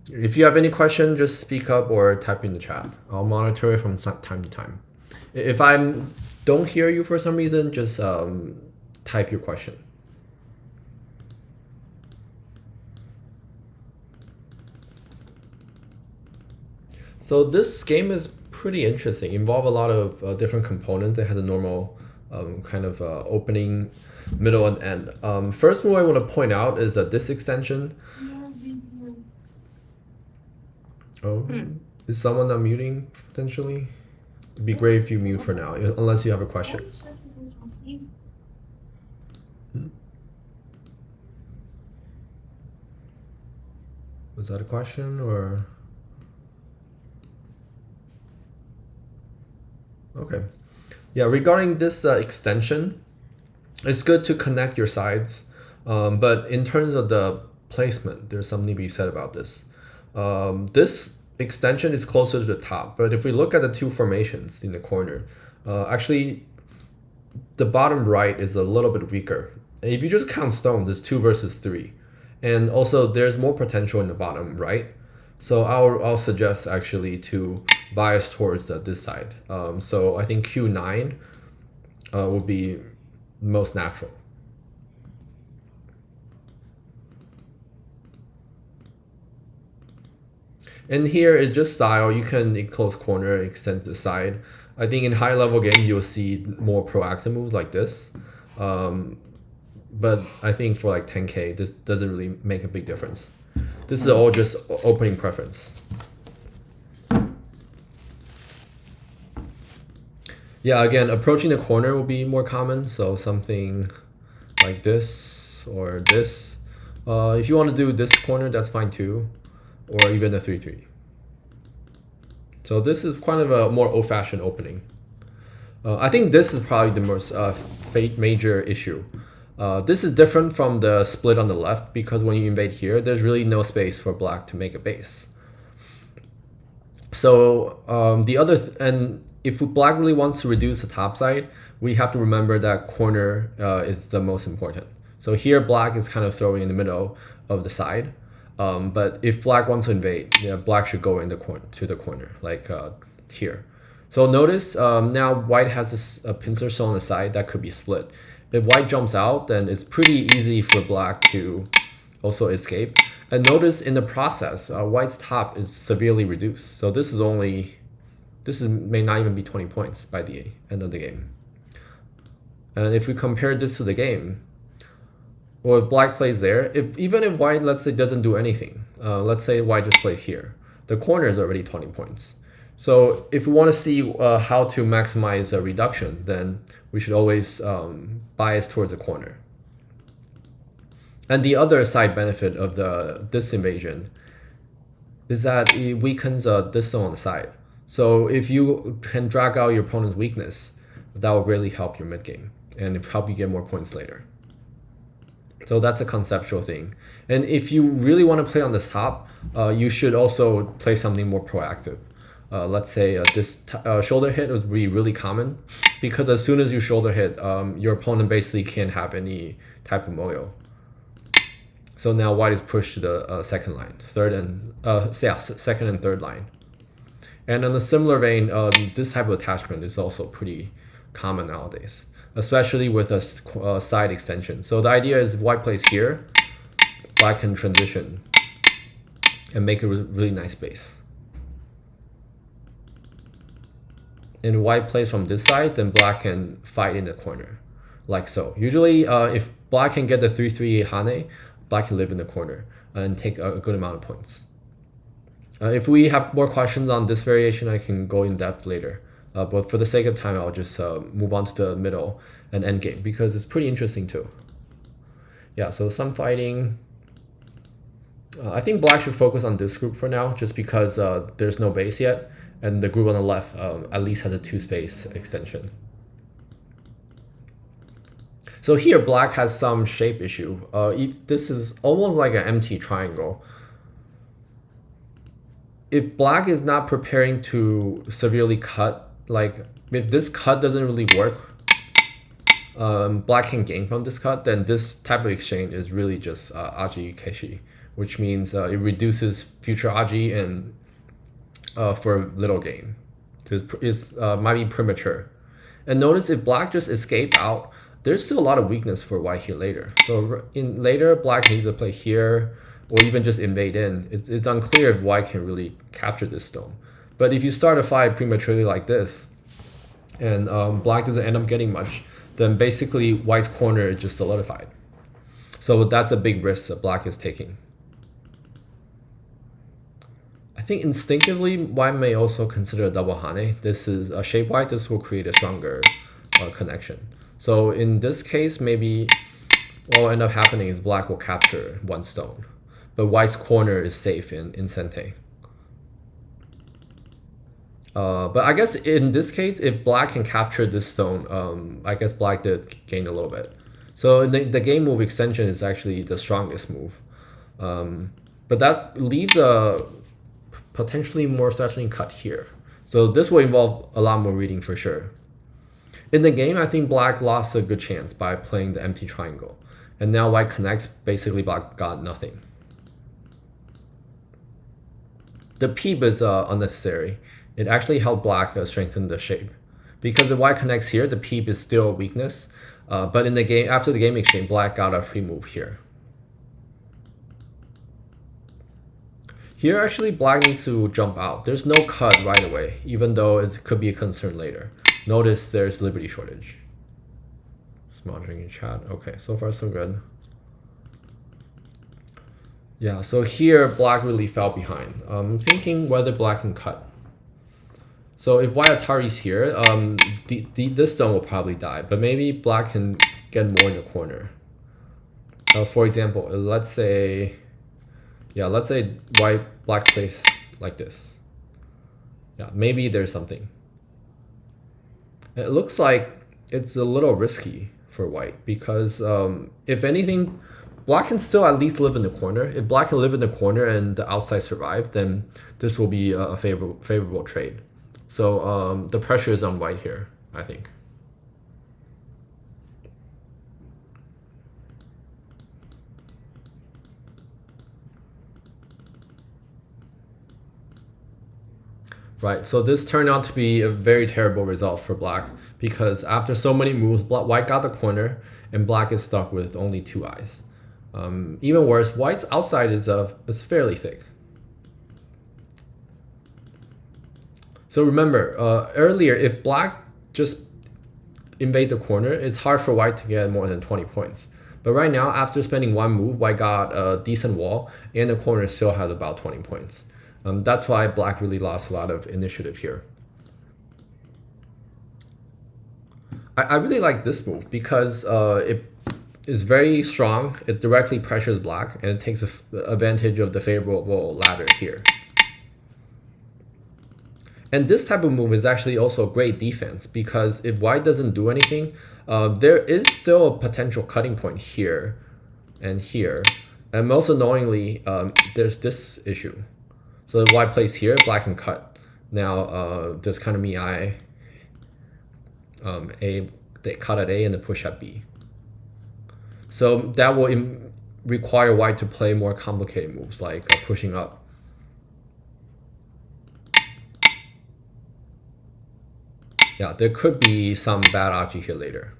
If you have any question, just speak up or type in the chat. I'll monitor it from time to time. If I don't hear you for some reason, just type your question. So this game is pretty interesting. Involve a lot of different components. It has a normal kind of opening, middle, and end. First move I want to point out is that this extension. Oh, is someone unmuting potentially? It'd be great if you mute for now, unless you have a question. Was that a question or? Okay. Yeah, regarding this extension, it's good to connect your sides. But in terms of the placement, there's something to be said about this. This extension is closer to the top, but if we look at the two formations in the corner, actually the bottom right is a little bit weaker. If you just count stones, it's 2 versus 3. And also there's more potential in the bottom right. So I'll suggest actually to bias towards this side. So I think Q9 would be most natural. And here it's just style. You can in close corner extend to the side. I think in high level games you'll see more proactive moves like this. But I think for like 10K, this doesn't really make a big difference. This is all just opening preference. Yeah, again, approaching the corner will be more common. So something like this or this. If you want to do this corner, that's fine too. Or even a 3-3. So this is kind of a more old-fashioned opening. I think this is probably the most major issue. This is different from the split on the left because when you invade here, there's really no space for black to make a base. So and if black really wants to reduce the top side, we have to remember that corner is the most important. So here black is kind of throwing in the middle of the side. But if black wants to invade, yeah, black should go in the corner to the corner, like here. So notice now white has this pincer stone on the side that could be split. If white jumps out, then it's pretty easy for black to also escape. And notice in the process, white's top is severely reduced. So this may not even be 20 points by the end of the game. And if we compare this to the game, well, if black plays there, even if white, let's say, doesn't do anything, let's say white just plays here, the corner is already 20 points. So if we want to see how to maximize a reduction, then we should always bias towards the corner. And the other side benefit of this invasion is that it weakens this stone on the side. So if you can drag out your opponent's weakness, that will really help your mid game and help you get more points later. So that's a conceptual thing. And if you really want to play on this top, you should also play something more proactive. Let's say this shoulder hit would be really common because as soon as you shoulder hit, your opponent basically can't have any type of moyo. So now white is pushed to the second line, second and third line. And in a similar vein, this type of attachment is also pretty common nowadays, especially with a side extension. So the idea is if white plays here, black can transition and make a really nice base. And white plays from this side, then black can fight in the corner, like so. Usually, if black can get the 3-3 Hane, black can live in the corner and take a good amount of points. If we have more questions on this variation, I can go in depth later. But for the sake of time, I'll just move on to the middle and end game because it's pretty interesting too. Yeah, so some fighting. I think black should focus on this group for now, just because there's no base yet, and the group on the left at least has a 2-space extension. So here, black has some shape issue. This is almost like an empty triangle. If black is not preparing to severely cut, like if this cut doesn't really work, black can gain from this cut, then this type of exchange is really just aji keshi, which means it reduces future aji and for little game. So it's might be premature. And notice if black just escape out, there's still a lot of weakness for white here later. So in later, black needs to play here or even just invade in. It's unclear if white can really capture this stone. But if you start a fight prematurely like this, and black doesn't end up getting much, then basically white's corner is just solidified. So that's a big risk that black is taking. I think instinctively, white may also consider a double hane. This is a shape white. This will create a stronger connection. So in this case, maybe what will end up happening is black will capture one stone, but white's corner is safe in sente. But I guess in this case, if black can capture this stone, I guess black did gain a little bit. So the game move extension is actually the strongest move. But that leaves a potentially more threatening cut here. So this will involve a lot more reading for sure. In the game, I think black lost a good chance by playing the empty triangle. And now white connects, basically black got nothing. The peep is unnecessary. It actually helped black strengthen the shape. Because if white connects here, the peep is still a weakness. But in the game, after the game exchange, black got a free move here. Here, actually, black needs to jump out. There's no cut right away, even though it could be a concern later. Notice there's liberty shortage. Just monitoring in chat. Okay, so far so good. Yeah, so here, black really fell behind. I'm thinking whether black can cut. So if white Atari's here, this stone will probably die, but maybe black can get more in the corner. For example, let's say black plays like this. Yeah, maybe there's something. It looks like it's a little risky for white because if anything, black can still at least live in the corner. If black can live in the corner and the outside survive, then this will be a favorable trade. So the pressure is on white here, I think. Right, so this turned out to be a very terrible result for black because after so many moves, white got the corner and black is stuck with only 2 eyes. Even worse, white's outside is fairly thick. So remember, earlier, if black just invade the corner, it's hard for white to get more than 20 points. But right now, after spending 1 move, white got a decent wall and the corner still had about 20 points. That's why black really lost a lot of initiative here. I really like this move because it is very strong. It directly pressures black and it takes advantage of the favorable ladder here. And this type of move is actually also great defense because if white doesn't do anything, there is still a potential cutting point here and here. And most annoyingly, there's this issue. So if white plays here, black can cut. Now there's kind of miai. They cut at A and then push at B. So that will require white to play more complicated moves like pushing up. Yeah, there could be some bad aji here later.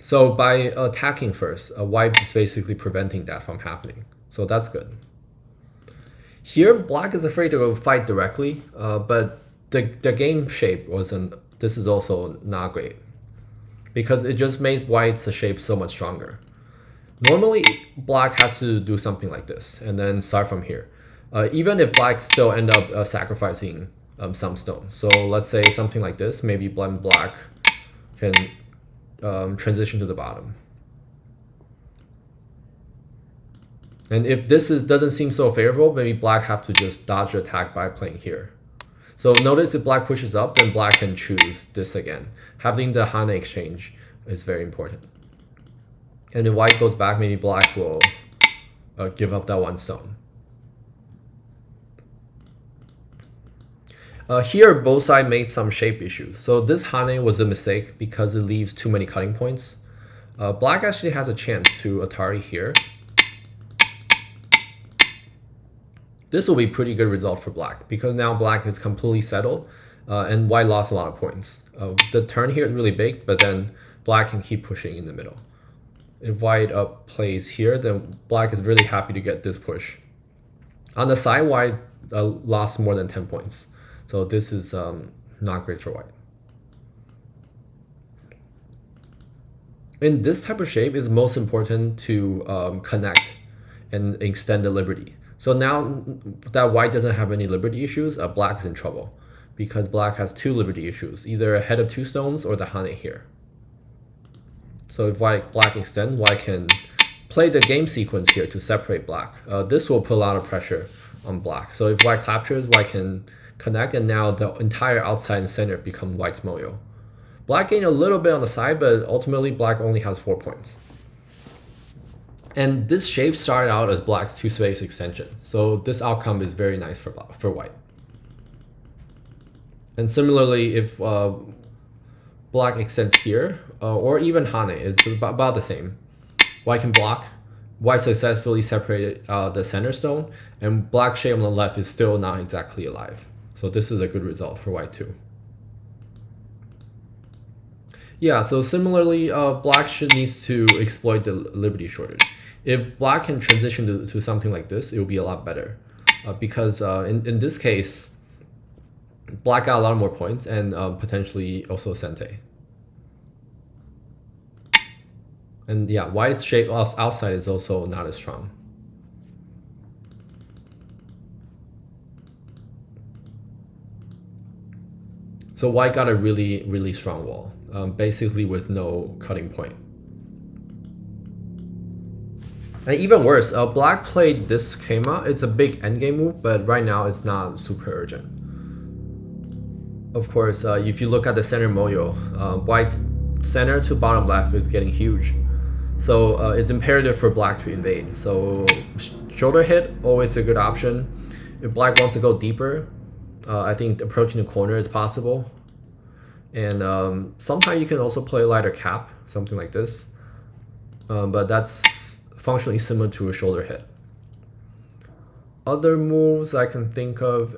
So by attacking first, white is basically preventing that from happening. So that's good. Here, black is afraid to go fight directly, but the game shape wasn't. This is also not great because it just made white's shape so much stronger. Normally, black has to do something like this and then start from here. Even if black still end up sacrificing some stones. So let's say something like this. Maybe black can transition to the bottom. And if this doesn't seem so favorable, maybe black have to just dodge the attack by playing here. So notice if black pushes up, then black can choose this again. Having the hane exchange is very important. And if white goes back, maybe black will give up that 1 stone. Here, both sides made some shape issues. So this hane was a mistake because it leaves too many cutting points. Black actually has a chance to Atari here. This will be pretty good result for black because now black is completely settled and white lost a lot of points. The turn here is really big, but then black can keep pushing in the middle. If white plays here, then black is really happy to get this push. On the side, white lost more than 10 points. So this is not great for white. In this type of shape, it's most important to connect and extend the liberty. So now that white doesn't have any liberty issues, black is in trouble because black has two liberty issues, either a head of two stones or the hane here. So if black extend, white can play the game sequence here to separate black. This will put a lot of pressure on black. So if white captures, white can connect, and now the entire outside and center become white's moyo. Black gained a little bit on the side, but ultimately black only has 4 points. And this shape started out as black's two-space extension. So this outcome is very nice for white. And similarly, if black extends here, or even hane, it's about the same. White can block. White successfully separated the center stone, and black shape on the left is still not exactly alive. So this is a good result for white too. Yeah, so similarly, black needs to exploit the liberty shortage. If black can transition to something like this, it will be a lot better. Because in this case, black got a lot more points and potentially also sente. And yeah, white's shape outside is also not as strong. So white got a really, really strong wall, basically with no cutting point. And even worse, black played this Keima. It's a big endgame move, but right now it's not super urgent. Of course, if you look at the center moyo, white's center to bottom left is getting huge. So it's imperative for black to invade. So shoulder hit, always a good option. If black wants to go deeper, I think approaching the corner is possible. And sometimes you can also play lighter cap, something like this. But that's functionally similar to a shoulder hit. Other moves I can think of,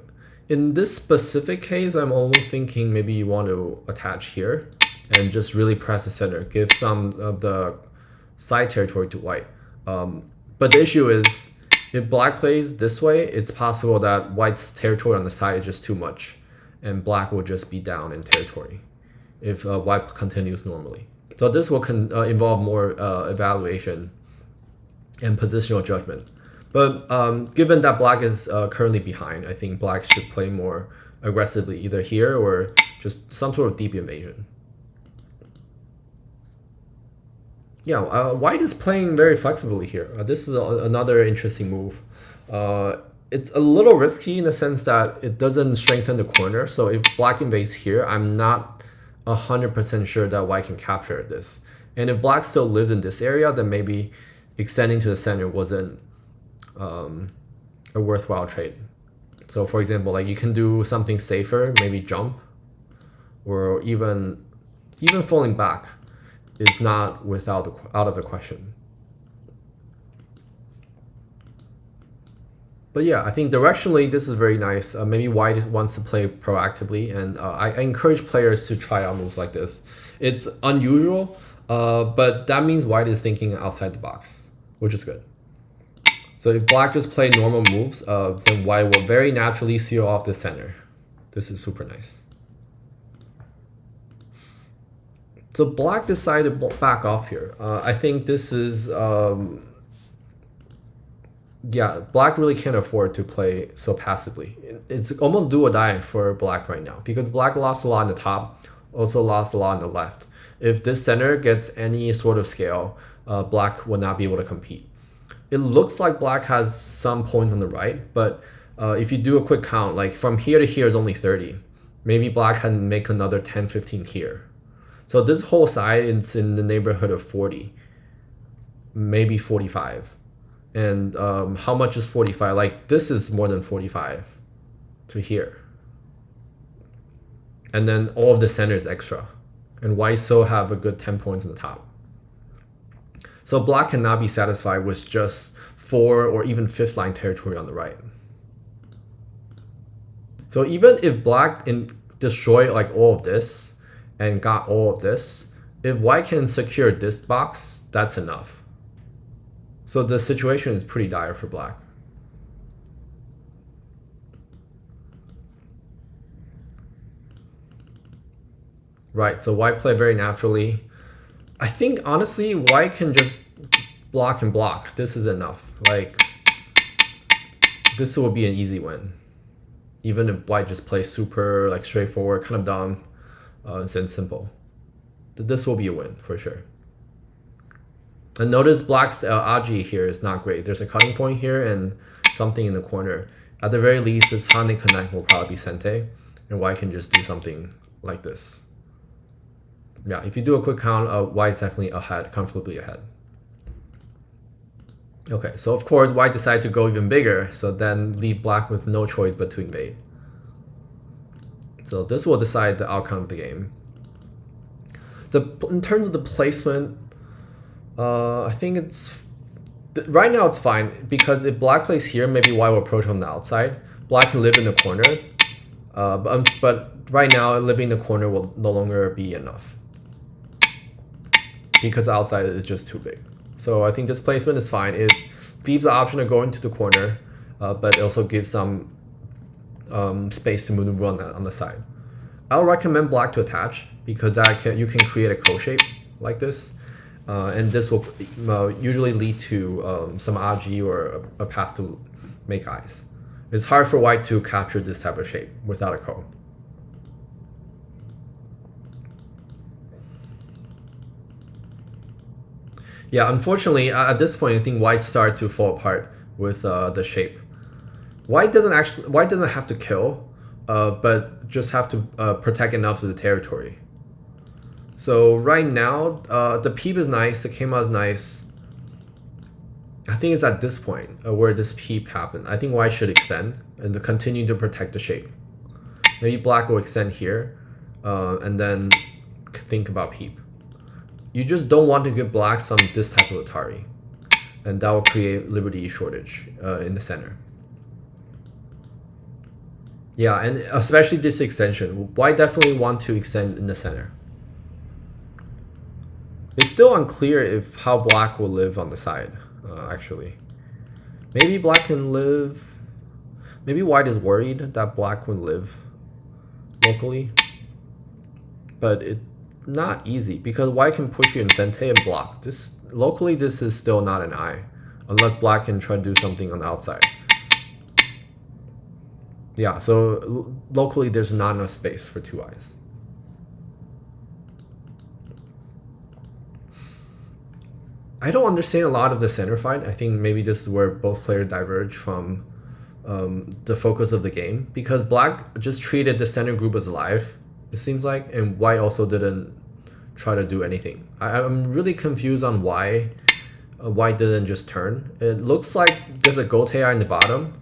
in this specific case, I'm almost thinking maybe you want to attach here and just really press the center, give some of the side territory to white. But the issue is, if black plays this way, it's possible that white's territory on the side is just too much, and black will just be down in territory if white continues normally. So this will involve more evaluation and positional judgment. But given that black is currently behind, I think black should play more aggressively, either here or just some sort of deep invasion. Yeah, white is playing very flexibly here. This is another interesting move. It's a little risky in the sense that it doesn't strengthen the corner. So if black invades here, I'm not 100% sure that white can capture this. And if black still lived in this area, then maybe extending to the center wasn't a worthwhile trade. So for example, like you can do something safer, maybe jump, or even falling back is not out of the question. But yeah, I think directionally this is very nice. Maybe white wants to play proactively, and I encourage players to try out moves like this. It's unusual, but that means white is thinking outside the box, which is good. So if black just play normal moves, then white will very naturally seal off the center. This is super nice. So black decided to back off here. I think this is, yeah, black really can't afford to play so passively. It's almost do or die for black right now because black lost a lot on the top, also lost a lot on the left. If this center gets any sort of scale, black will not be able to compete. It looks like black has some points on the right, but if you do a quick count, like from here to here is only 30. Maybe black can make another 10, 15 here. So this whole side is in the neighborhood of 40, maybe 45. And how much is 45? Like this is more than 45 to here. And then all of the center is extra. And white still have a good 10 points on the top. So black cannot be satisfied with just 4 or even 5th line territory on the right. So even if black destroyed like all of this and got all of this, if white can secure this box, that's enough. So the situation is pretty dire for black. Right, so white played very naturally. I think honestly, white can just block and block. This is enough. Like, this will be an easy win. Even if white just plays super like straightforward, kind of dumb, and simple. This will be a win for sure. And notice black's Aji here is not great. There's a cutting point here and something in the corner. At the very least, this Hane connect will probably be Sente, and white can just do something like this. Yeah, if you do a quick count, white is definitely ahead, comfortably ahead. Okay, so of course white decided to go even bigger, so then leave black with no choice but to invade. So this will decide the outcome of the game. In terms of the placement, I think right now it's fine, because if black plays here, maybe white will approach from the outside. Black can live in the corner, but right now living in the corner will no longer be enough, because outside is just too big. So I think this placement is fine. It leaves the option of going to the corner, but it also gives some space to maneuver on the side. I'll recommend black to attach, because you can create a co-shape like this, and this will usually lead to some Aji or a path to make eyes. It's hard for white to capture this type of shape without a ko. Yeah, unfortunately, at this point, I think white start to fall apart with the shape. White doesn't have to kill, but just have to protect enough of the territory. So right now, the peep is nice, the Kema is nice. I think it's at this point where this peep happened. I think white should extend and to continue to protect the shape. Maybe black will extend here, and then think about peep. You just don't want to give black this type of Atari, and that will create liberty shortage in the center. Yeah, and especially this extension. White definitely want to extend in the center. It's still unclear how black will live on the side, actually. Maybe black can live... Maybe white is worried that black would live locally. But it's not easy, because white can push you in Sente and block. Locally, this is still not an eye, unless black can try to do something on the outside. Yeah, so locally there's not enough space for 2 eyes. I don't understand a lot of the center fight. I think maybe this is where both players diverge from the focus of the game, because black just treated the center group as alive, it seems like, and white also didn't try to do anything. I'm really confused on why white didn't just turn. It looks like there's a gote eye in the bottom,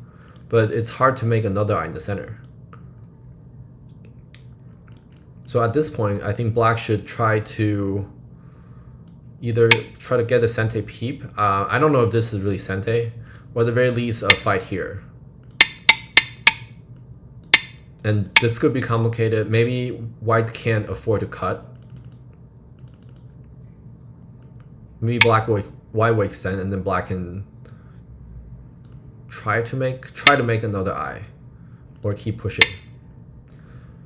but it's hard to make another eye in the center. So at this point, I think black should try to either try to get a Sente peep. I don't know if this is really Sente, or at the very least a fight here. And this could be complicated. Maybe white can't afford to cut. Maybe white will extend, and then black can try to make another eye, or keep pushing.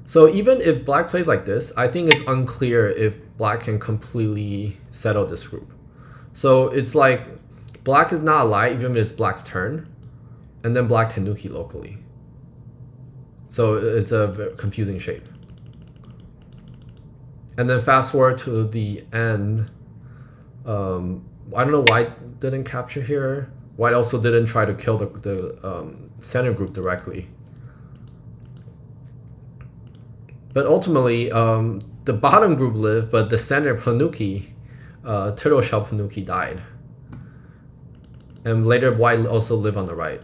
So even if black plays like this, I think it's unclear if black can completely settle this group. So it's like black is not alive even if it's black's turn, and then black Tanuki locally. So it's a confusing shape. And then fast forward to the end. I don't know why white didn't capture here. White also didn't try to kill the center group directly. But ultimately, the bottom group lived, but the center Panuki, Turtle Shell Panuki, died. And later white also lived on the right.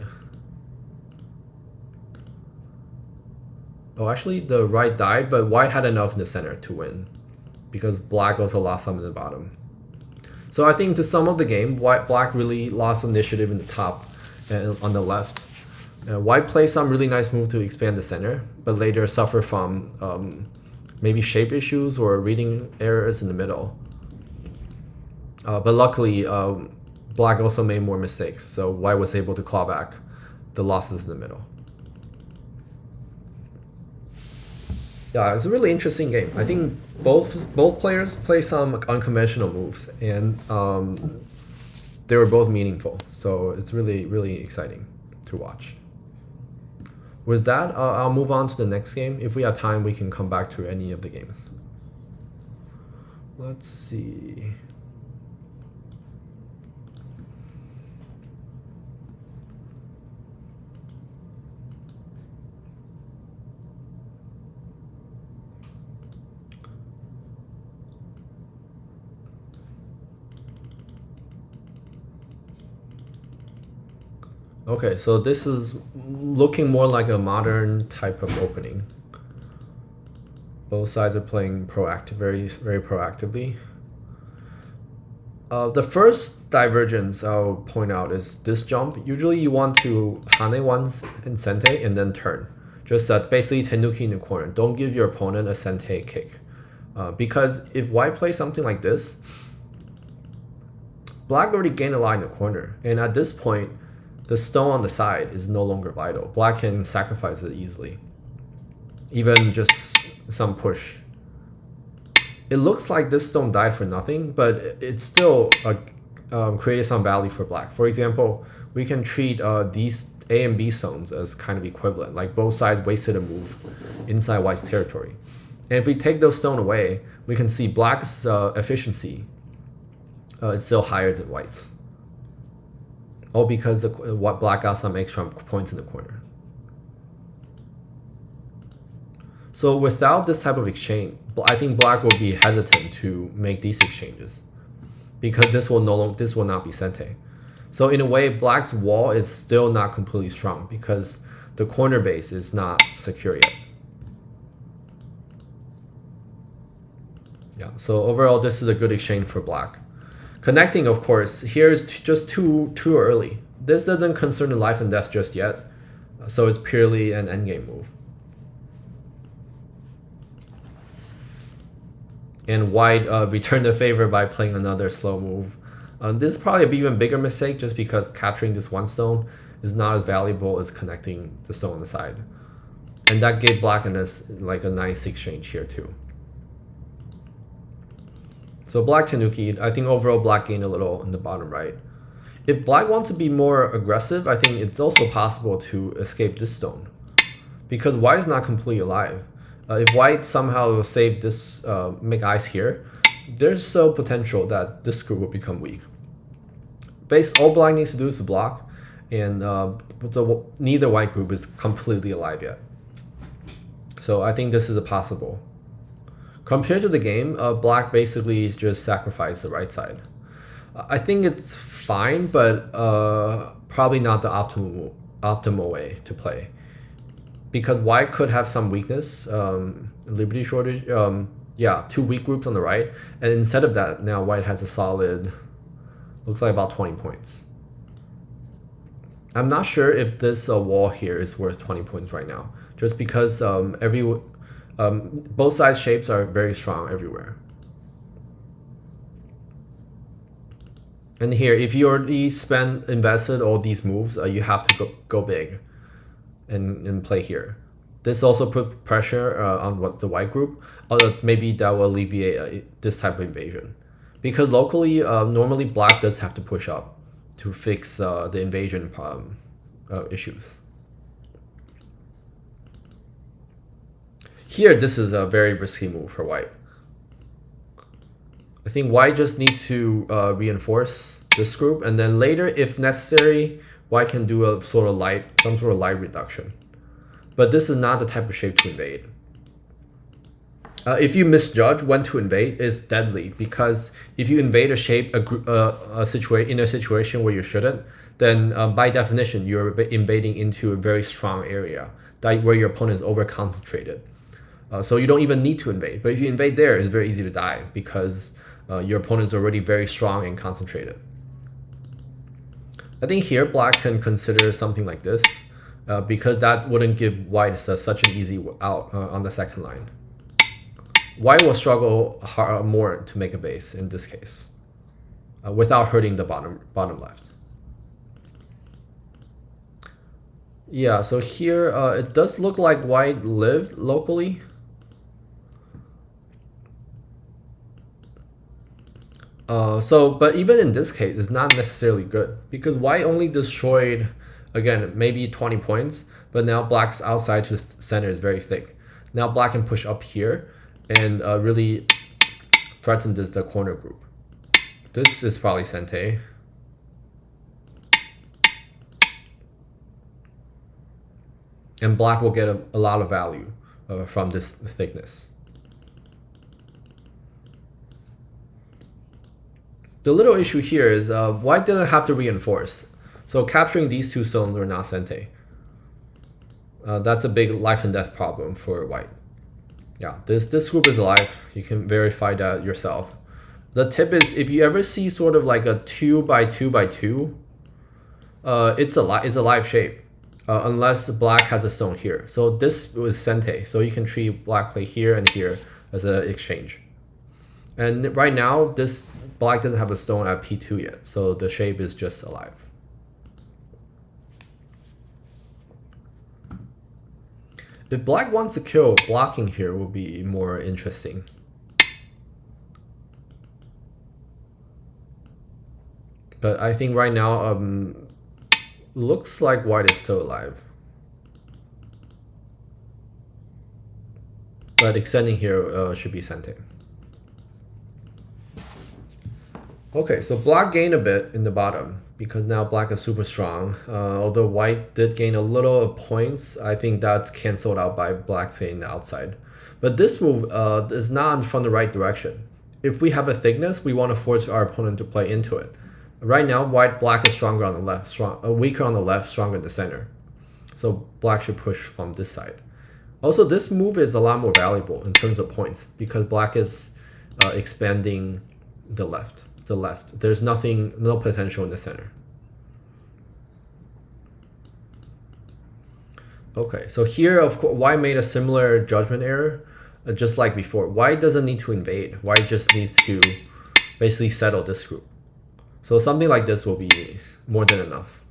Oh, actually the right died, but white had enough in the center to win, because black also lost some in the bottom. So I think to sum up the game, black really lost initiative in the top and on the left. White plays some really nice move to expand the center, but later suffer from maybe shape issues or reading errors in the middle. But luckily, black also made more mistakes, so white was able to claw back the losses in the middle. Yeah, it's a really interesting game. I think both players play some unconventional moves, and they were both meaningful. So it's really exciting to watch. With that, I'll move on to the next game. If we have time, we can come back to any of the games. Let's see. Okay, so this is looking more like a modern type of opening. Both sides are playing very proactively. The first divergence I'll point out is this jump. Usually you want to hane once in sente and then turn. Just basically tenuki in the corner. Don't give your opponent a sente kick. Because if white plays something like this, black already gained a lot in the corner. And at this point, the stone on the side is no longer vital. Black can sacrifice it easily. Even just some push. It looks like this stone died for nothing, but it still created some value for black. For example, we can treat these A and B stones as kind of equivalent, like both sides wasted a move inside white's territory. And if we take those stones away, we can see black's efficiency is still higher than white's. All because what black got some extra points in the corner. So without this type of exchange, I think black will be hesitant to make these exchanges because this will not be sente. So in a way, black's wall is still not completely strong because the corner base is not secure yet. Yeah. So overall, this is a good exchange for black. Connecting, of course, here is just too early. This doesn't concern the life and death just yet, so it's purely an endgame move. And white returned the favor by playing another slow move. This is probably an even bigger mistake just because capturing this one stone is not as valuable as connecting the stone on the side. And that gave black a nice exchange here too. So black tenuki, I think overall black gained a little in the bottom right. If black wants to be more aggressive, I think it's also possible to escape this stone. Because white is not completely alive. If white somehow saved this, make ice here, there's still potential that this group will become weak. All black needs to do is to block, and neither white group is completely alive yet. So I think this is a possible. Compared to the game, black basically just sacrificed the right side. I think it's fine, but probably not the optimal way to play. Because white could have some weakness, liberty shortage, yeah, 2 weak groups on the right. And instead of that, now white has a solid, looks like about 20 points. I'm not sure if this wall here is worth 20 points right now, just because both sides shapes are very strong everywhere. And here, if you already invested all these moves, you have to go big and play here. This also put pressure on the white group, although maybe that will alleviate this type of invasion. Because locally, normally black does have to push up to fix the invasion issues. Here, this is a very risky move for white. I think white just needs to reinforce this group, and then later, if necessary, white can do some sort of light reduction. But this is not the type of shape to invade. If you misjudge when to invade, it's deadly, because if you invade a shape in a situation where you shouldn't, then by definition you're invading into a very strong area where your opponent is over concentrated. So you don't even need to invade. But if you invade there, it's very easy to die because your opponent's already very strong and concentrated. I think here black can consider something like this because that wouldn't give white such an easy out on the second line. White will struggle more to make a base in this case without hurting the bottom left. Yeah, so here it does look like white lived locally. But even in this case, it's not necessarily good because white only destroyed, again, maybe 20 points, but now black's outside to center is very thick. Now black can push up here and really threaten the corner group. This is probably Sente. And black will get a lot of value from this thickness. The little issue here is white didn't have to reinforce. So capturing these two stones were not Sente. That's a big life and death problem for white. Yeah, this group is alive. You can verify that yourself. The tip is if you ever see sort of like a 2 by 2 by 2, it's a live shape. Unless black has a stone here. So this was Sente. So you can treat black play here and here as an exchange. And right now, this black doesn't have a stone at P2 yet. So the shape is just alive. If black wants to kill, blocking here will be more interesting. But I think right now, looks like white is still alive. But extending here should be Sente. Okay, so black gained a bit in the bottom because now black is super strong. Although white did gain a little of points, I think that's canceled out by black staying outside. But this move is not from the right direction. If we have a thickness, we want to force our opponent to play into it. Right now, black is stronger on the left, weaker on the left, stronger in the center. So black should push from this side. Also, this move is a lot more valuable in terms of points because black is expanding the left. There's no potential in the center. Okay, so here, of course, white made a similar judgment error, just like before. White doesn't need to invade. White just needs to basically settle this group. So something like this will be more than enough.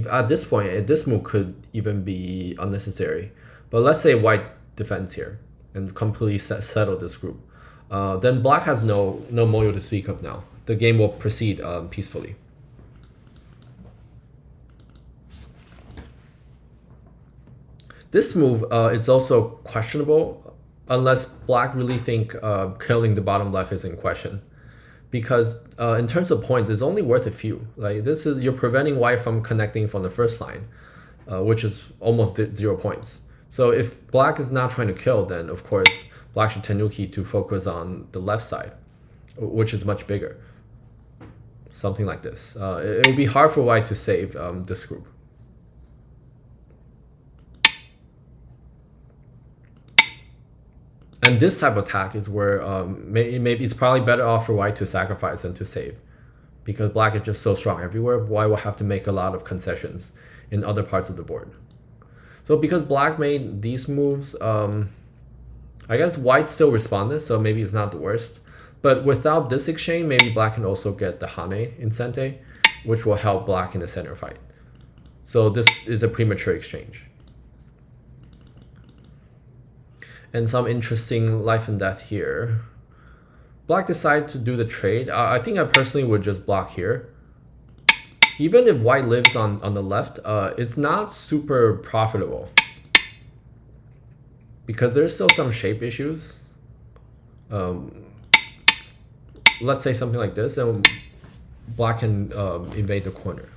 At this point, this move could even be unnecessary. But let's say white defends here and completely settle this group. Then black has no moyo to speak of now. The game will proceed peacefully. This move it's also questionable unless black really think killing the bottom left is in question. Because in terms of points, it's only worth a few. Like this is, you're preventing white from connecting from the first line, which is almost 0 points. So if black is not trying to kill, then of course black should tenuki to focus on the left side, which is much bigger. Something like this. It will be hard for white to save this group. And this type of attack is where maybe it's probably better off for white to sacrifice than to save. Because black is just so strong everywhere, white will have to make a lot of concessions in other parts of the board. So because black made these moves, I guess white still responded, so maybe it's not the worst. But without this exchange, maybe black can also get the Hane in Sente, which will help black in the center fight. So this is a premature exchange. And some interesting life and death here. Black decided to do the trade. I think I personally would just block here. Even if white lives on the left, it's not super profitable. Because there's still some shape issues. Let's say something like this, and black can invade the corner.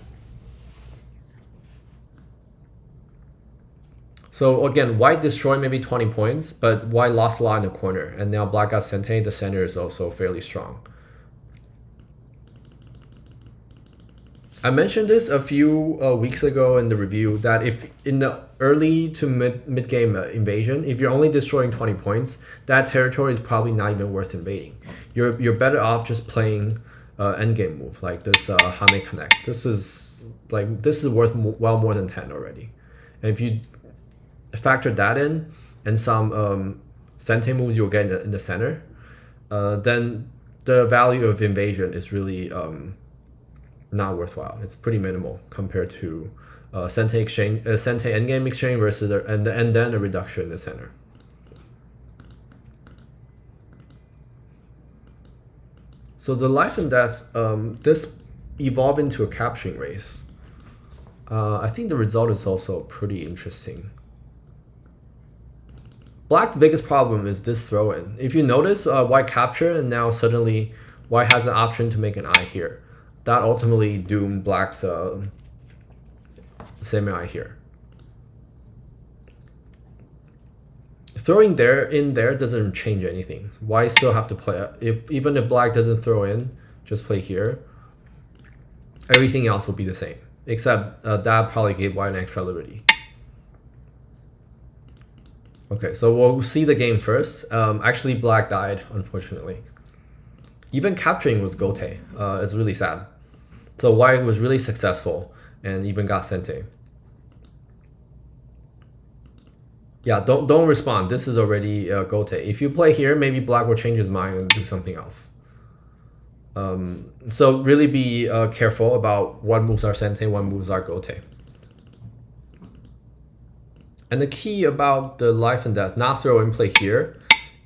So again, white destroyed maybe 20 points, but white lost a lot in the corner, and now black got Sente. The center is also fairly strong. I mentioned this a few weeks ago in the review that if in the early to mid game invasion, if you're only destroying 20 points, that territory is probably not even worth invading. You're better off just playing end game move like this Hane Connect. This is worth well more than 10 already. And if you factor that in and some Sente moves you'll get in the center, then the value of invasion is really not worthwhile. It's pretty minimal compared to Sente endgame exchange versus and then a reduction in the center. So the life and death, this evolved into a capturing race. I think the result is also pretty interesting. Black's biggest problem is this throw-in. If you notice, white capture and now suddenly white has an option to make an eye here. That ultimately doomed black's same eye here. Throwing in there doesn't change anything. White still have to play. Even if black doesn't throw in, just play here. Everything else will be the same, except that probably gave white an extra liberty. Okay, so we'll see the game first. Actually, black died, unfortunately. Even capturing was Gote. It's really sad. So white was really successful and even got Sente. Yeah, don't respond. This is already Gote. If you play here, maybe black will change his mind and do something else. So really be careful about what moves are Sente, what moves are Gote. And the key about the life and death, not throw in play here.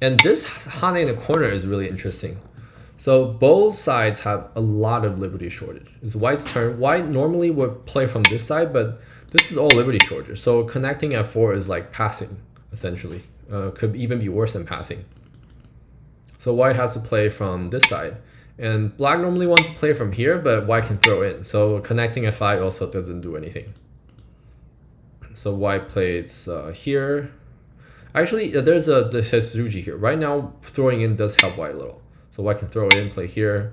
And this Hane in the corner is really interesting. So both sides have a lot of liberty shortage. It's white's turn. White normally would play from this side, but this is all liberty shortage. So connecting at 4 is like passing, essentially. Could even be worse than passing. So white has to play from this side. And black normally wants to play from here, but white can throw in. So connecting at 5 also doesn't do anything. So white plays here. Actually, there's the Hitsuji here. Right now, throwing in does help white a little. So white can throw in, play here.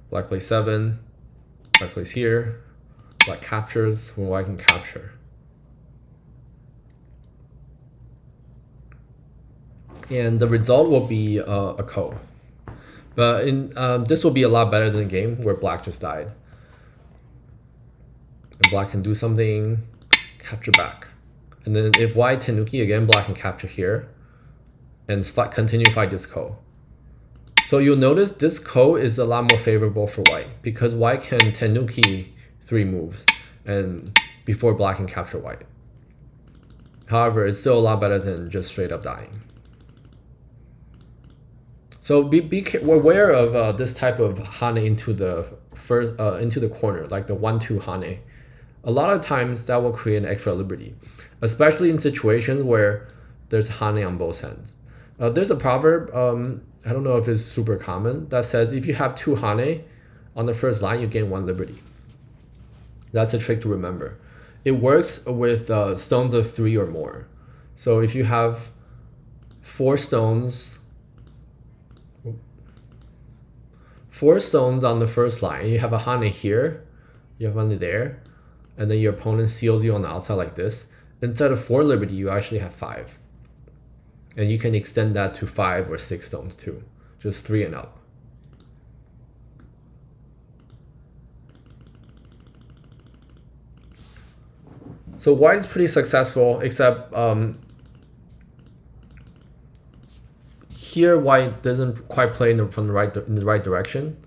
Black plays 7. Black plays here. Black captures when white can capture. And the result will be a ko. But this will be a lot better than the game where black just died. And black can do something, capture back. And then if white tenuki again, black can capture here and continue fight this ko. So you'll notice this ko is a lot more favorable for white because white can tenuki 3 moves and before black can capture white. However, it's still a lot better than just straight up dying. So be aware of this type of Hane into the corner, like the 1-2 Hane. A lot of times that will create an extra liberty, especially in situations where there's Hane on both ends. There's a proverb, I don't know if it's super common, that says if you have 2 Hane on the first line, you gain 1 liberty. That's a trick to remember. It works with stones of 3 or more. So if you have 4 stones on the first line, you have a Hane here, you have one there, and then your opponent seals you on the outside like this. Instead of 4 liberty, you actually have 5. And you can extend that to 5 or 6 stones too, just 3 and up. So white is pretty successful, except here white doesn't quite play in the right direction.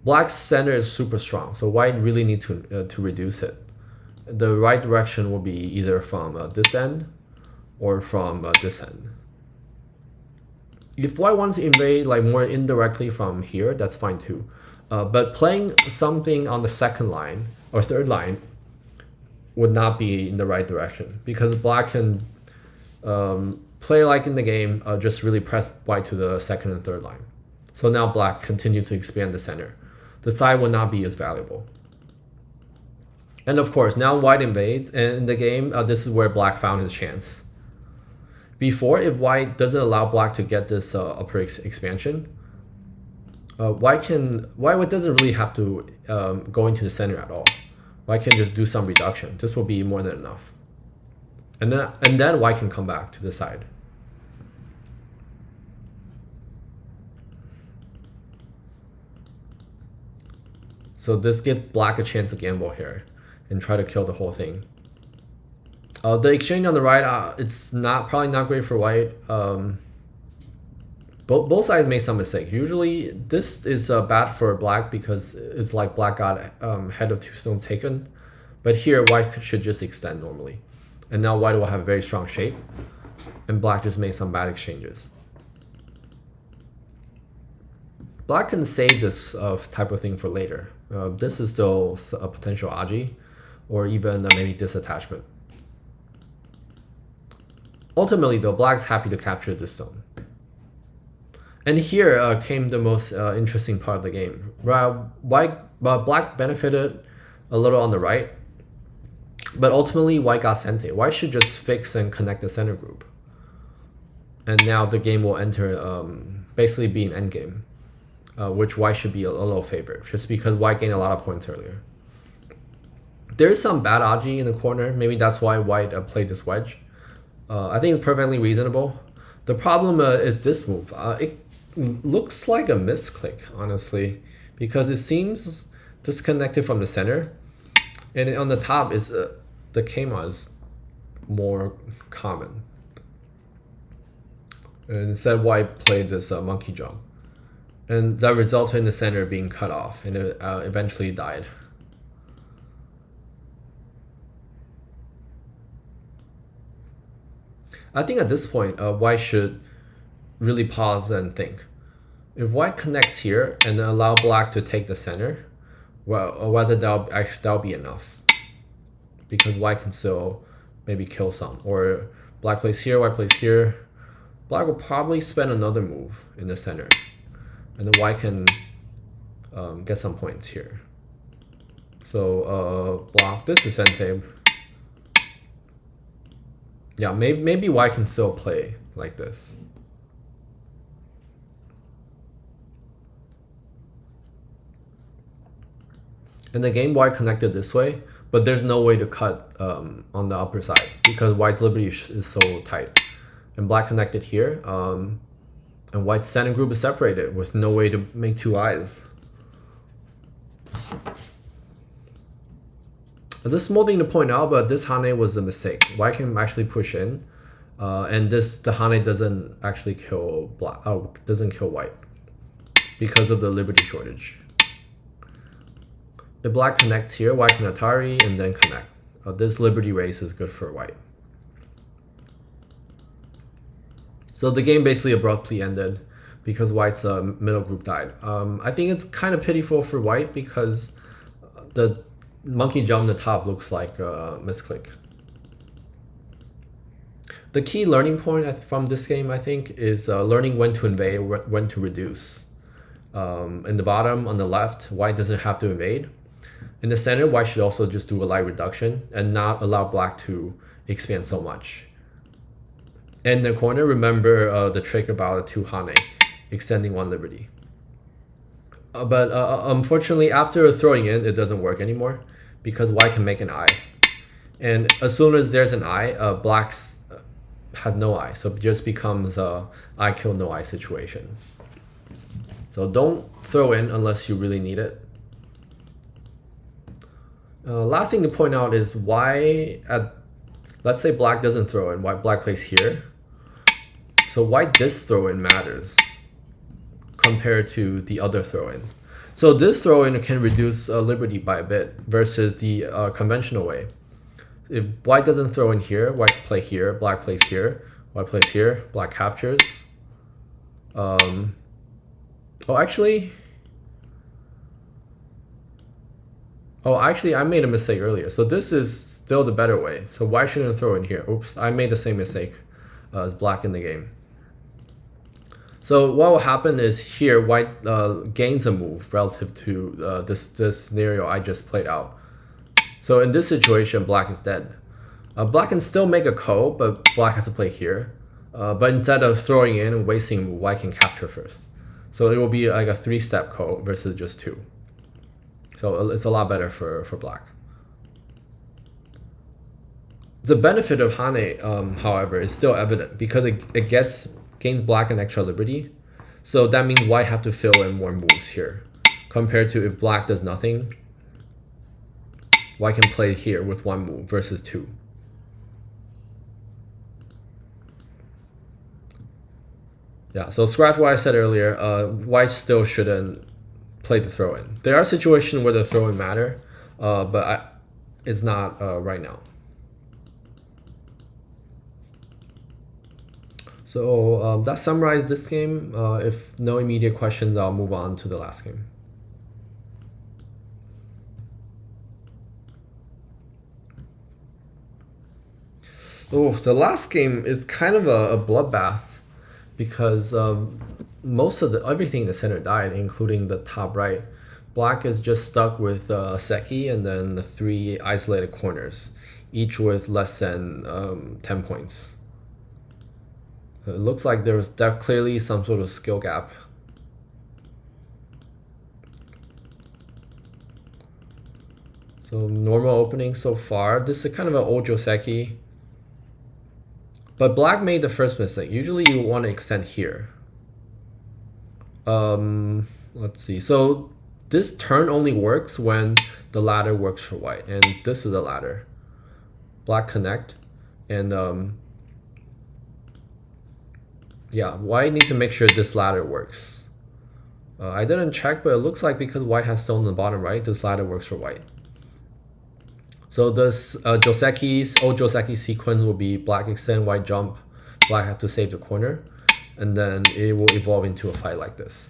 Black's center is super strong, so white really needs to reduce it. The right direction will be either from this end or from this end. If white wants to invade like more indirectly from here, that's fine too. But playing something on the second line or third line would not be in the right direction because black can play like in the game, just really press white to the second and third line. So now black continues to expand the center. The side will not be as valuable. And of course, now white invades, and in the game, this is where black found his chance. Before, if white doesn't allow black to get this upper expansion, white doesn't really have to go into the center at all. White can just do some reduction. This will be more than enough. And then white can come back to the side. So this gives black a chance to gamble here and try to kill the whole thing. The exchange on the right, it's probably not great for white. Both sides made some mistakes. Usually this is bad for black because it's like black got head of 2 stones taken. But here white should just extend normally. And now white will have a very strong shape. And black just made some bad exchanges. Black can save this type of thing for later. This is still a potential aji, or even maybe disattachment. Ultimately though, black's happy to capture this stone. And here came the most interesting part of the game. Black benefited a little on the right, but ultimately white got sente. White should just fix and connect the center group. And now the game will enter, basically be an endgame. Which white should be a little favored, just because white gained a lot of points earlier. There is some bad aji in the corner. Maybe that's why white played this wedge. I think it's perfectly reasonable. The problem is this move. It looks like a misclick, honestly, because it seems disconnected from the center. And on the top is the Kema is more common. And instead white played this monkey jump. And that resulted in the center being cut off, and it eventually died. I think at this point, white should really pause and think. If white connects here and allow black to take the center, well, whether that'll be enough, because white can still maybe kill some. Or black plays here, white plays here. Black will probably spend another move in the center. And then white can get some points here. So block this is sente. Yeah, maybe white can still play like this. In the game, white connected this way, but there's no way to cut on the upper side because white's liberty is so tight. And black connected here. And white's center group is separated with no way to make 2 eyes. There's a small thing to point out, but this Hane was a mistake. White can actually push in, and the Hane doesn't actually kill black. Doesn't kill white because of the liberty shortage. If black connects here, white can Atari and then connect. This liberty race is good for white. So the game basically abruptly ended because white's middle group died. I think it's kind of pitiful for white because the monkey jump on the top looks like a misclick. The key learning point from this game, I think, is learning when to invade, when to reduce. In the bottom, on the left, white doesn't have to invade. In the center, white should also just do a light reduction and not allow black to expand so much. In the corner, remember the trick about a 2 Hane, extending 1 liberty. But unfortunately, after throwing in, it doesn't work anymore because white can make an eye. And as soon as there's an eye, black has no eye. So it just becomes a eye kill no eye situation. So don't throw in unless you really need it. Last thing to point out is why let's say black doesn't throw in, black plays here. So why this throw in matters compared to the other throw in. So this throw in can reduce liberty by a bit versus the conventional way. If white doesn't throw in here, white play here, black plays here, white plays here, black captures. Actually, I made a mistake earlier. So this is still the better way. So why shouldn't I throw in here? Oops, I made the same mistake as black in the game. So what will happen is here, white gains a move relative to this scenario I just played out. So in this situation, black is dead. Black can still make a ko, but black has to play here. But instead of throwing in and wasting a move, white can capture first. So it will be like a 3-step code versus just 2. So it's a lot better for black. The benefit of Hane, however, is still evident because it gains black an extra liberty. So that means white have to fill in more moves here. Compared to if black does nothing, white can play here with 1 move versus 2. Yeah, so scratch what I said earlier, white still shouldn't play the throw-in. There are situations where the throw-in matter, but it's not right now. So that summarized this game. If no immediate questions, I'll move on to the last game. Oh, the last game is kind of a bloodbath because most of everything in the center died, including the top right. Black is just stuck with Decc and then the 3 isolated corners, each with less than 10 points. It looks like there's clearly some sort of skill gap. So normal opening so far. This is kind of an old Decc. But black made the first mistake. Usually you want to extend here. Let's see. So this turn only works when the ladder works for white. And this is the ladder. Black connect. And yeah, white needs to make sure this ladder works. I didn't check, but it looks like because white has stone on the bottom right, this ladder works for white. So this old Decc sequence will be black extend, white jump, black have to save the corner, and then it will evolve into a fight like this.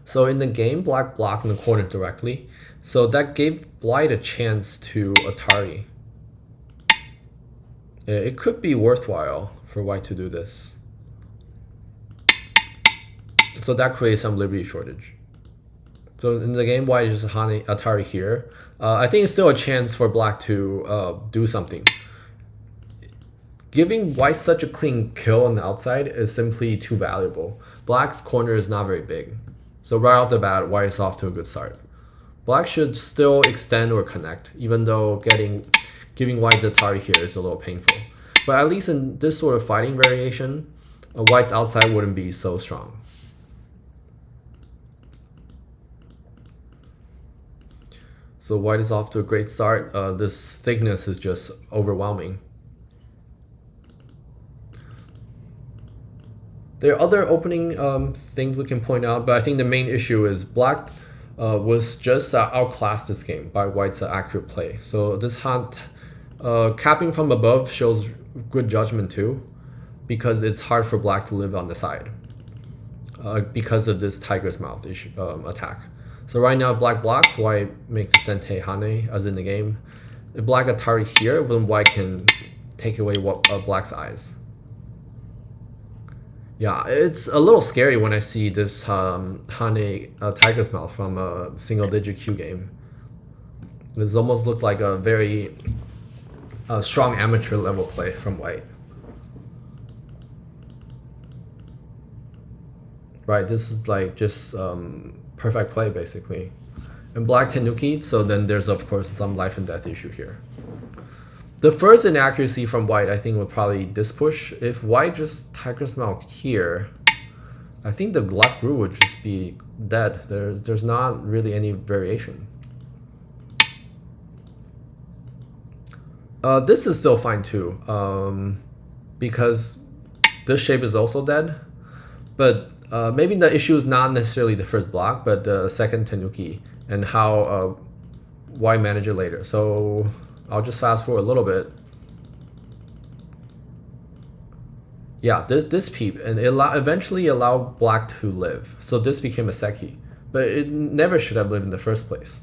So in the game, black blocked in the corner directly. So that gave white a chance to Atari. It could be worthwhile for white to do this. So that creates some liberty shortage. So in the game, white is just Atari here. I think it's still a chance for black to do something. Giving white such a clean kill on the outside is simply too valuable. Black's corner is not very big. So right off the bat, white is off to a good start. Black should still extend or connect, even though giving white the Atari here is a little painful. But at least in this sort of fighting variation, white's outside wouldn't be so strong. So white is off to a great start. This thickness is just overwhelming. There are other opening things we can point out, but I think the main issue is black was just outclassed this game by white's accurate play. So this hand capping from above shows good judgment too, because it's hard for black to live on the side because of this tiger's mouth attack. So right now black blocks, white makes the Sente Hane as in the game. If black Atari here, then white can take away black's eyes. Yeah, it's a little scary when I see this Hane tiger's mouth from a single digit Q game. This almost looked like a very strong amateur level play from white. Right, this is like just perfect play basically. And black Tenuki, so then there's of course some life and death issue here. The first inaccuracy from white, I think, would probably this push. If white just tiger's mouth here, I think the left root would just be dead. There's not really any variation. This is still fine too, because this shape is also dead. But maybe the issue is not necessarily the first block, but the second Tenuki and how white manage it later. So I'll just fast forward a little bit. Yeah, this peep, and it eventually allowed black to live. So this became a Decc, but it never should have lived in the first place.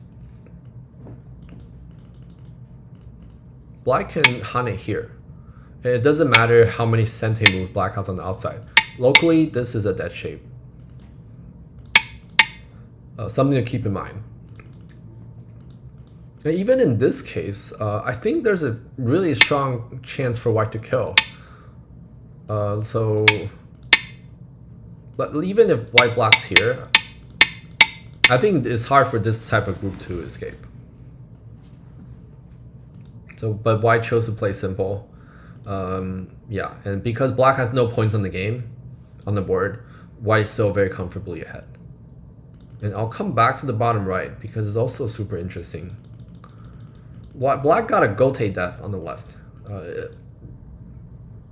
Black can Hane here. And it doesn't matter how many Sente moves black has on the outside. Locally, this is a dead shape. Something to keep in mind. And even in this case, I think there's a really strong chance for white to kill. So but even if white blocks here, I think it's hard for this type of group to escape. So, but white chose to play simple. Yeah, and because black has no points on the game, on the board, white is still very comfortably ahead. And I'll come back to the bottom right because it's also super interesting. Black got a Gote death on the left.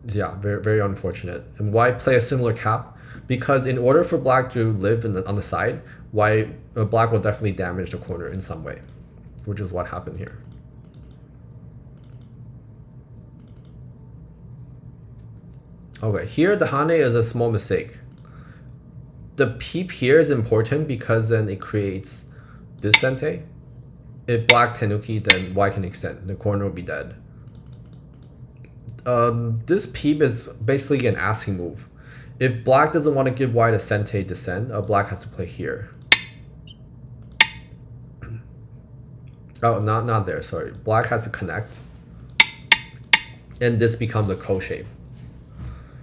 Yeah, very, very unfortunate. And white play a similar cap because in order for black to live on the side, black will definitely damage the corner in some way, which is what happened here. Okay, here the Hane is a small mistake. The peep here is important because then it creates this sente. If black tenuki, then white can extend. The corner will be dead. This peep is basically an asking move. If black doesn't want to give white a sente descent, black has to play here. Oh, not there, sorry. Black has to connect. And this becomes a ko shape.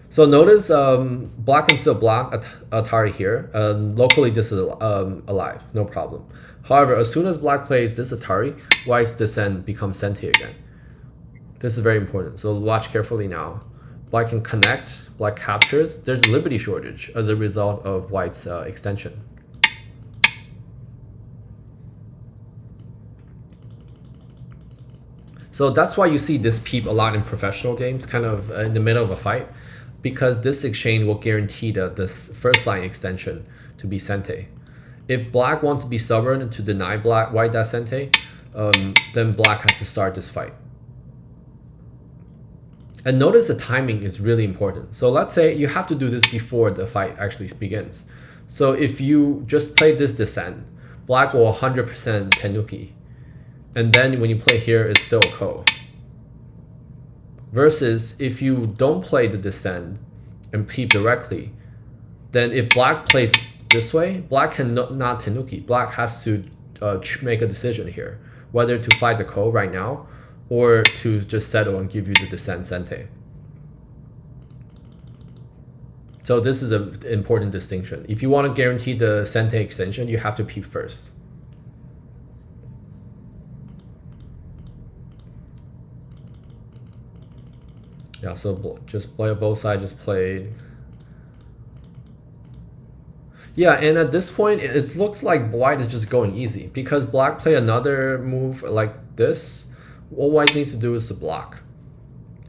So notice black can still block Atari here. Locally this is alive, no problem. However, as soon as black plays this Atari, white's descent becomes sente again. This is very important, so watch carefully now. Black can connect, black captures. There's liberty shortage as a result of white's extension. So that's why you see this peep a lot in professional games, kind of in the middle of a fight, because this exchange will guarantee this first line extension to be sente. If black wants to be stubborn to deny white that sente, then black has to start this fight. And notice the timing is really important. So let's say you have to do this before the fight actually begins. So if you just play this descent, black will 100% tenuki. And then when you play here, it's still a ko. Versus if you don't play the descent and peep directly, then if black plays this way, black can not tenuki. Black has to make a decision here, whether to fight the ko right now or to just settle and give you the descent sente. So this is an important distinction. If you want to guarantee the sente extension, you have to peep first. Yeah, so just play both sides, just play. Yeah, and at this point, it looks like white is just going easy because black play another move like this. All white needs to do is to block.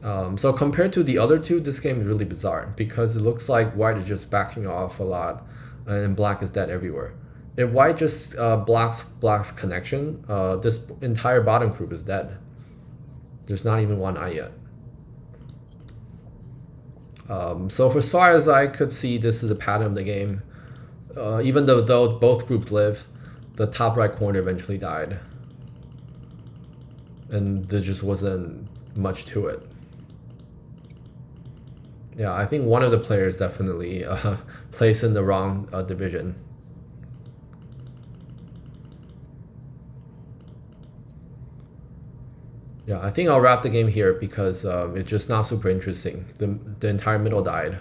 So compared to the other two, this game is really bizarre because it looks like white is just backing off a lot and black is dead everywhere. If white just blocks connection, this entire bottom group is dead. There's not even one eye yet. So for as far as I could see, this is a pattern of the game. Even though both groups live, the top right corner eventually died. And there just wasn't much to it. Yeah, I think one of the players definitely placed in the wrong division. Yeah, I think I'll wrap the game here because it's just not super interesting. The entire middle died.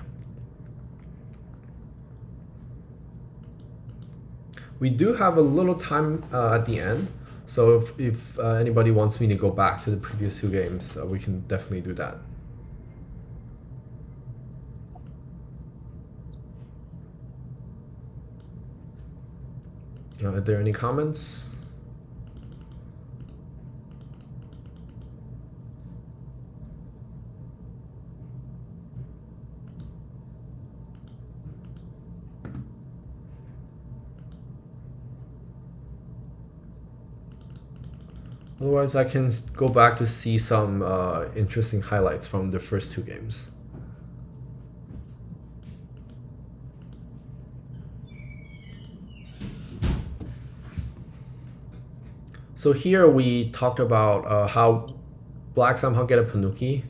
We do have a little time at the end, so if anybody wants me to go back to the previous two games, we can definitely do that. Are there any comments? Otherwise, I can go back to see some interesting highlights from the first two games. So here we talked about how black somehow get a Panuki,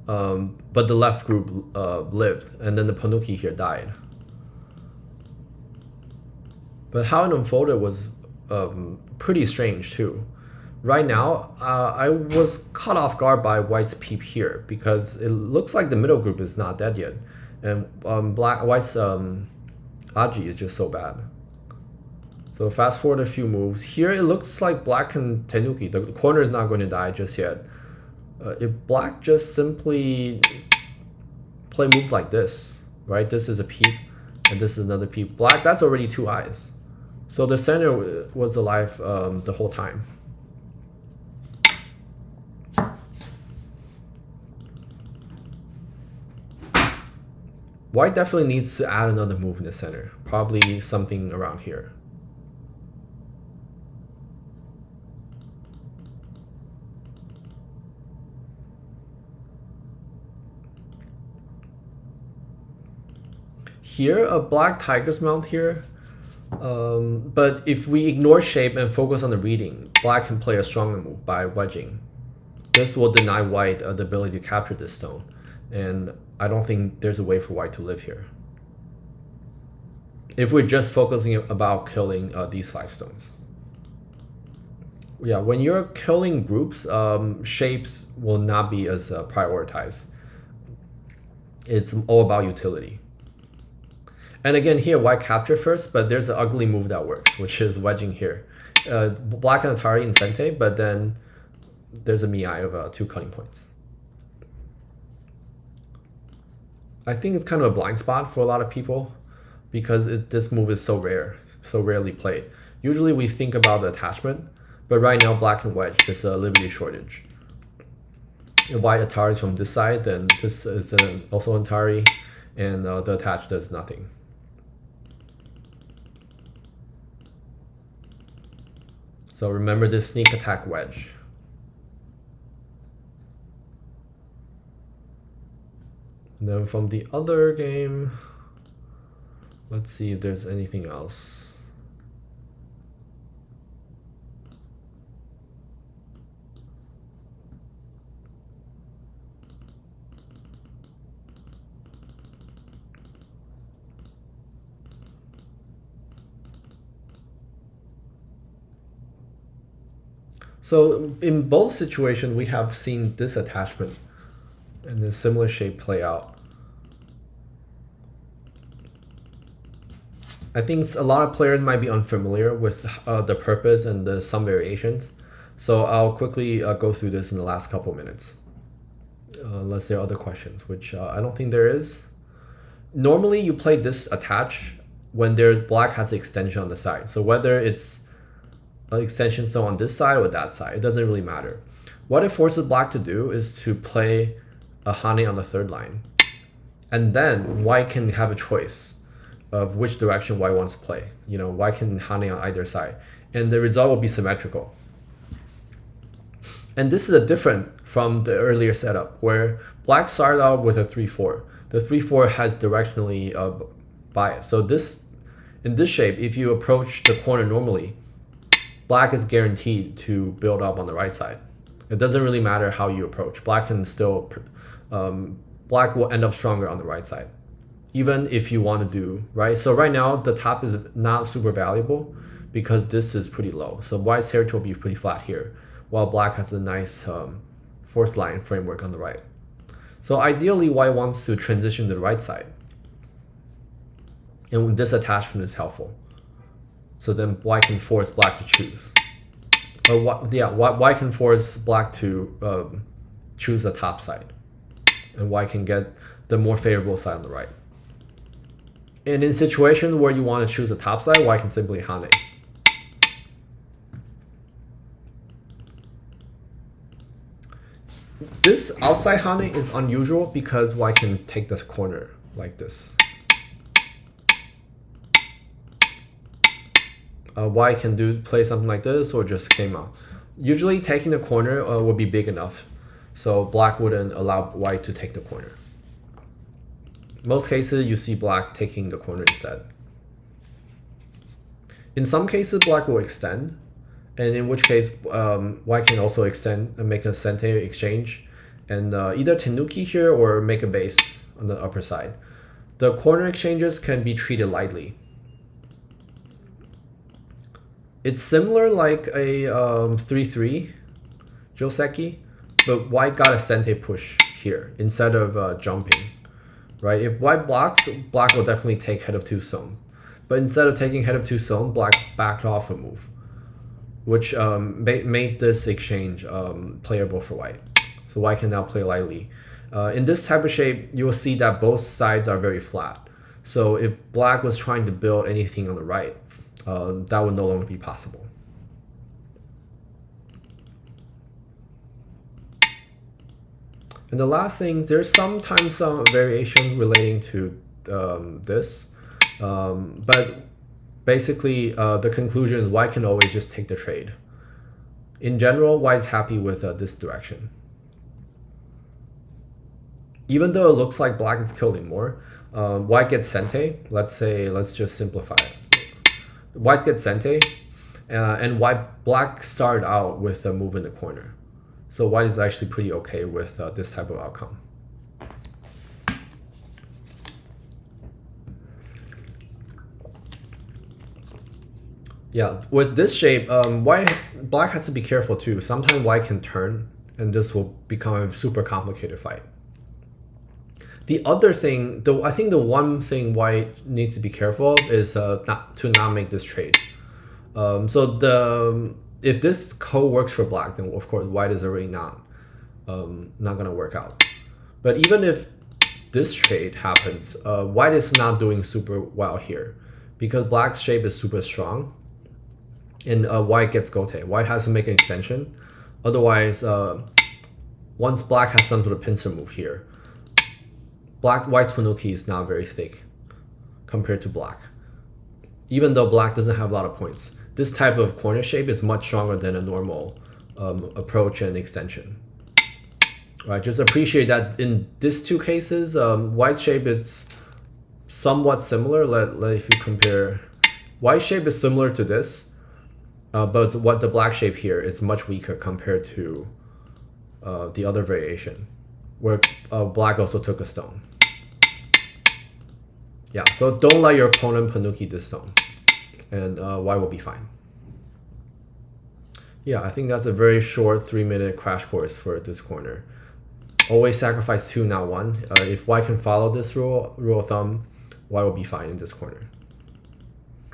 but the left group lived, and then the Panuki here died. But how it unfolded was pretty strange too. right now, I was caught off guard by white's peep here because it looks like the middle group is not dead yet, and white's Aji is just so bad. So fast forward a few moves. Here it looks like black can Tenuki. The corner is not going to die just yet. If black just simply play moves like this, right? This is a peep, and this is another peep. Black, that's already 2 eyes. So the center was alive the whole time. White definitely needs to add another move in the center. Probably something around here. Here, a black tiger's mount here. But if we ignore shape and focus on the reading, black can play a stronger move by wedging. This will deny white the ability to capture this stone. And I don't think there's a way for white to live here. If we're just focusing about killing these 5 stones. Yeah, when you're killing groups, shapes will not be as prioritized. It's all about utility. And again, here, white capture first, but there's an ugly move that works, which is wedging here. Black and Atari in Sente, but then there's a Miai of 2 cutting points. I think it's kind of a blind spot for a lot of people because this move is so rare, so rarely played. Usually we think about the attachment, but right now black and wedge, there's a liberty shortage. If white Atari is from this side, then this is also Atari, and the attach does nothing. So remember this sneak attack wedge. And then from the other game, let's see if there's anything else. So in both situations, we have seen this attachment and a similar shape play out. I think a lot of players might be unfamiliar with the purpose and some variations. So I'll quickly go through this in the last couple minutes. Unless there are other questions, which I don't think there is. Normally you play this attach when black has an extension on the side. So whether it's an extension stone on this side or that side, it doesn't really matter. What it forces black to do is to play a Hane on the 3rd line. And then white can have a choice of which direction white wants to play. You know, white can Hane on either side. And the result will be symmetrical. And this is a different from the earlier setup where black started out with a 3-4. The 3-4 has directionally bias. So in this shape, if you approach the corner normally, black is guaranteed to build up on the right side. It doesn't really matter how you approach. Black can still, black will end up stronger on the right side, even if you want to do, right? So right now, the top is not super valuable because this is pretty low. So white's territory will be pretty flat here, while black has a nice 4th line framework on the right. So ideally, white wants to transition to the right side. And this attachment is helpful. So then white can force black to choose. White can force black to choose the top side. And white can get the more favorable side on the right. And in situations where you want to choose the top side, white can simply Hane. This outside Hane is unusual because white can take this corner like this. White can play something like this or just came out. Usually taking the corner would be big enough, so black wouldn't allow white to take the corner. Most cases you see black taking the corner instead. In some cases black will extend, and in which case white can also extend and make a Sente exchange and either Tenuki here or make a base on the upper side. The corner exchanges can be treated lightly. It's similar like a 3-3 Joseki, but white got a sente push here instead of jumping, right? If white blocks, black will definitely take head of 2 stone. But instead of taking head of 2 stone, black backed off a move, which made this exchange playable for white. So white can now play lightly. In this type of shape, you will see that both sides are very flat. So if black was trying to build anything on the right, that would no longer be possible. And the last thing, there's sometimes some variation relating to this, but basically the conclusion is white can always just take the trade. In general, white's happy with this direction. Even though it looks like black is killing more, white gets sente. Let's just simplify it. White gets sente, and black started out with a move in the corner. So white is actually pretty okay with this type of outcome. Yeah, with this shape, black has to be careful too. Sometimes white can turn, and this will become a super complicated fight. The other thing, I think the one thing white needs to be careful of is not to make this trade. If this code works for black, then of course white is already not gonna work out. But even if this trade happens, white is not doing super well here because black's shape is super strong, and white gets gote. White has to make an extension, otherwise, once black has some sort of pincer move here, white's Panuki is not very thick compared to black. Even though black doesn't have a lot of points, this type of corner shape is much stronger than a normal approach and extension. Right, just appreciate that in these two cases, white shape is somewhat similar. If you compare, white shape is similar to this, but what the black shape here is much weaker compared to the other variation, where black also took a stone. Yeah, so don't let your opponent Panuki this stone, and white will be fine. Yeah, I think that's a very short 3-minute crash course for this corner. Always sacrifice 2, not 1. If white can follow this rule of thumb, white will be fine in this corner.